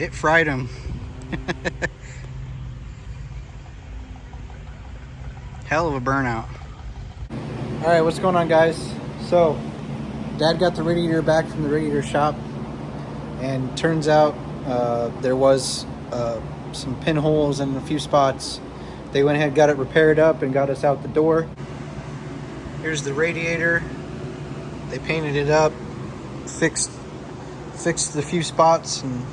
It fried him. Hell of a burnout. All right, what's going on, guys? So, Dad got the radiator back from the radiator shop, and turns out there was some pinholes in a few spots. They went ahead, got it repaired up, and got us out the door. Here's the radiator. They painted it up, fixed the few spots, and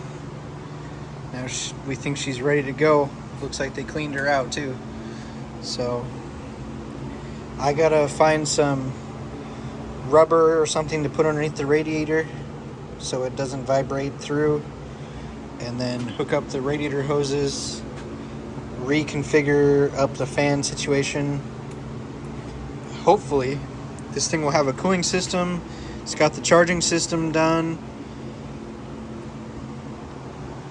now we think she's ready to go. Looks like they cleaned her out too. So I gotta find some rubber or something to put underneath the radiator so it doesn't vibrate through, and then hook up the radiator hoses, reconfigure up the fan situation. Hopefully this thing will have a cooling system. It's got the charging system done.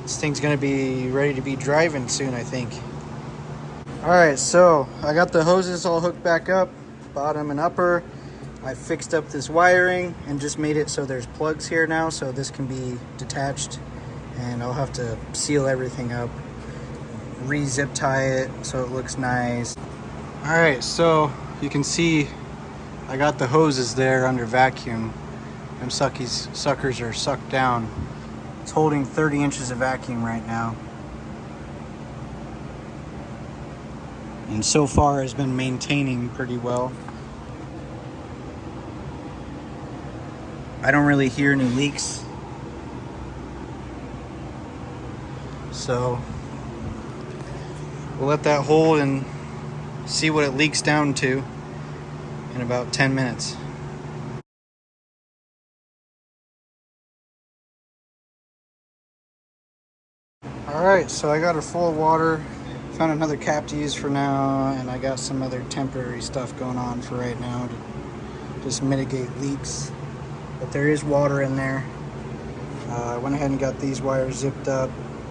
This thing's gonna be ready to be driving soon, I think. All right, so I got the hoses all hooked back up, bottom and upper. I fixed up this wiring and just made it so there's plugs here now, so this can be detached, and I'll have to seal everything up, re-zip tie it so it looks nice. All right, so you can see I got the hoses there under vacuum. Them suckers are sucked down. It's holding 30 inches of vacuum right now. And so far has been maintaining pretty well. I don't really hear any leaks. So we'll let that hold and see what it leaks down to in about 10 minutes. Alright, so I got her full of water. Found another cap to use for now, and I got some other temporary stuff going on for right now to just mitigate leaks. But there is water in there. I went ahead and got these wires zipped up.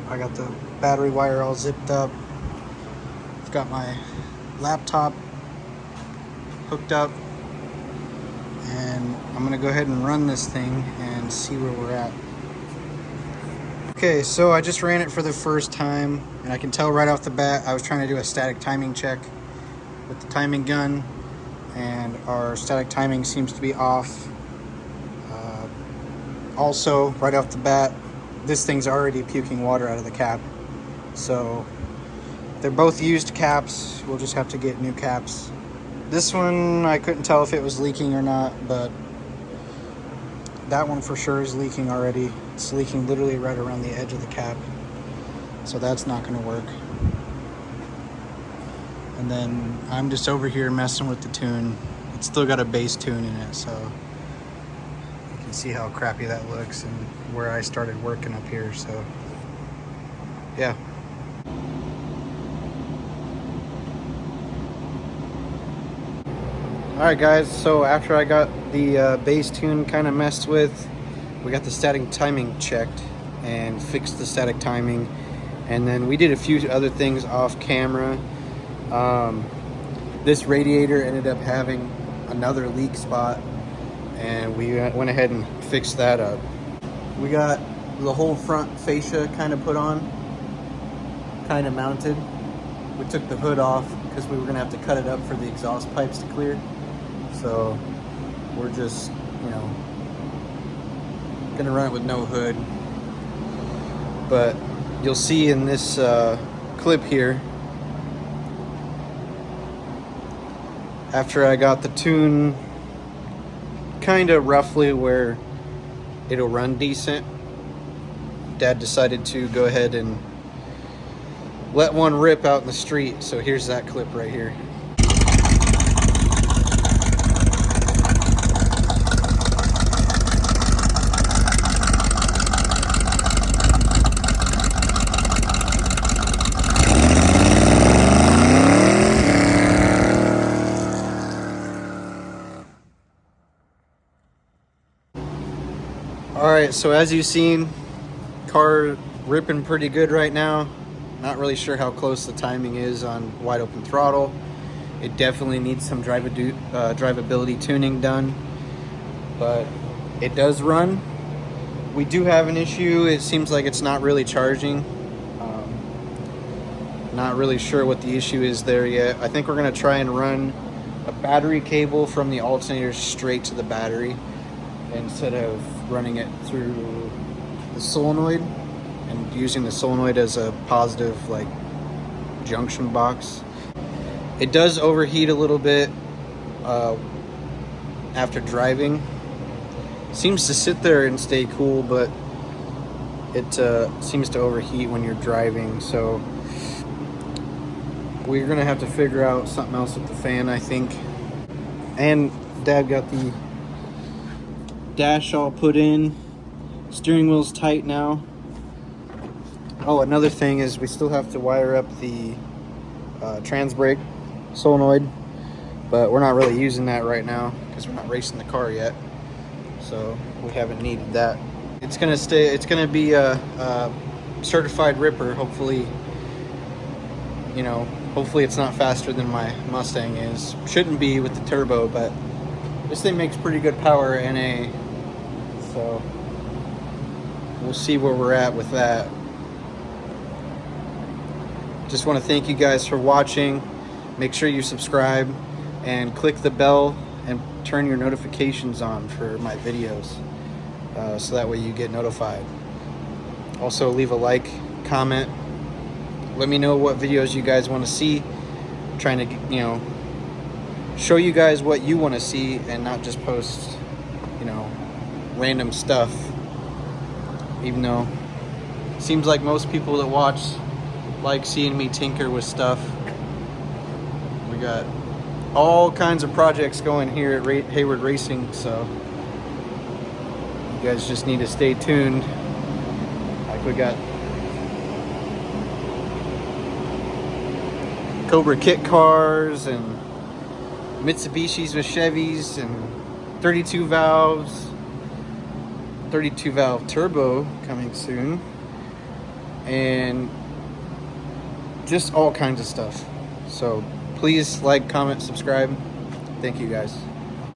I got the battery wire all zipped up. I've got my laptop hooked up, and I'm gonna go ahead and run this thing and see where we're at. Okay, so I just ran it for the first time, and I can tell right off the bat I was trying to do a static timing check with the timing gun, and our static timing seems to be off. Also, right off the bat, this thing's already puking water out of the cap. So they're both used caps. We'll just have to get new caps. This one, I couldn't tell if it was leaking or not, but that one for sure is leaking already. It's leaking literally right around the edge of the cap. So that's not gonna work. And then I'm just over here messing with the tune. It's still got a bass tune in it, so you can see how crappy that looks and where I started working up here, so yeah. Alright guys, so after I got the bass tune kind of messed with, we got the static timing checked and fixed the static timing, and then we did a few other things off camera. This radiator ended up having another leak spot, and we went ahead and fixed that up. We got the whole front fascia kind of put on, kind of mounted. We took the hood off because we were gonna have to cut it up for the exhaust pipes to clear. So we're just, gonna run it with no hood. But you'll see in this clip here, after I got the tune kind of roughly where it'll run decent, Dad decided to go ahead and let one rip out in the street. So here's that clip right here. Alright, so as you've seen, car ripping pretty good right now. Not really sure how close the timing is on wide open throttle. It definitely needs some drivability tuning done, but it does run. We do have an issue. It seems like it's not really charging. Not really sure what the issue is there yet. I think we're gonna try and run a battery cable from the alternator straight to the battery instead of running it through the solenoid and using the solenoid as a positive like junction box. It does overheat a little bit after driving. Seems to sit there and stay cool, but it seems to overheat when you're driving, so we're gonna have to figure out something else with the fan, I think. And Dad got the dash all put in. Steering wheel's tight now. Oh, another thing is we still have to wire up the trans brake solenoid, but we're not really using that right now because we're not racing the car yet, so we haven't needed that. It's gonna be a certified ripper. Hopefully, you know, hopefully it's not faster than my Mustang is. Shouldn't be with the turbo, but this thing makes pretty good power NA, so we'll see where we're at with that. Just want to thank you guys for watching. Make sure you subscribe and click the bell and turn your notifications on for my videos, so that way you get notified. Also leave a like, comment. Let me know what videos you guys want to see. I'm trying to, you know, show you guys what you want to see and not just post, you know, random stuff. Even though it seems like most people that watch like seeing me tinker with stuff. We got all kinds of projects going here at Hayward Racing, so you guys just need to stay tuned. Like we got Cobra kit cars and Mitsubishis with Chevys and 32 valves, 32 valve turbo coming soon, and just all kinds of stuff. So please like, comment, subscribe. Thank you guys.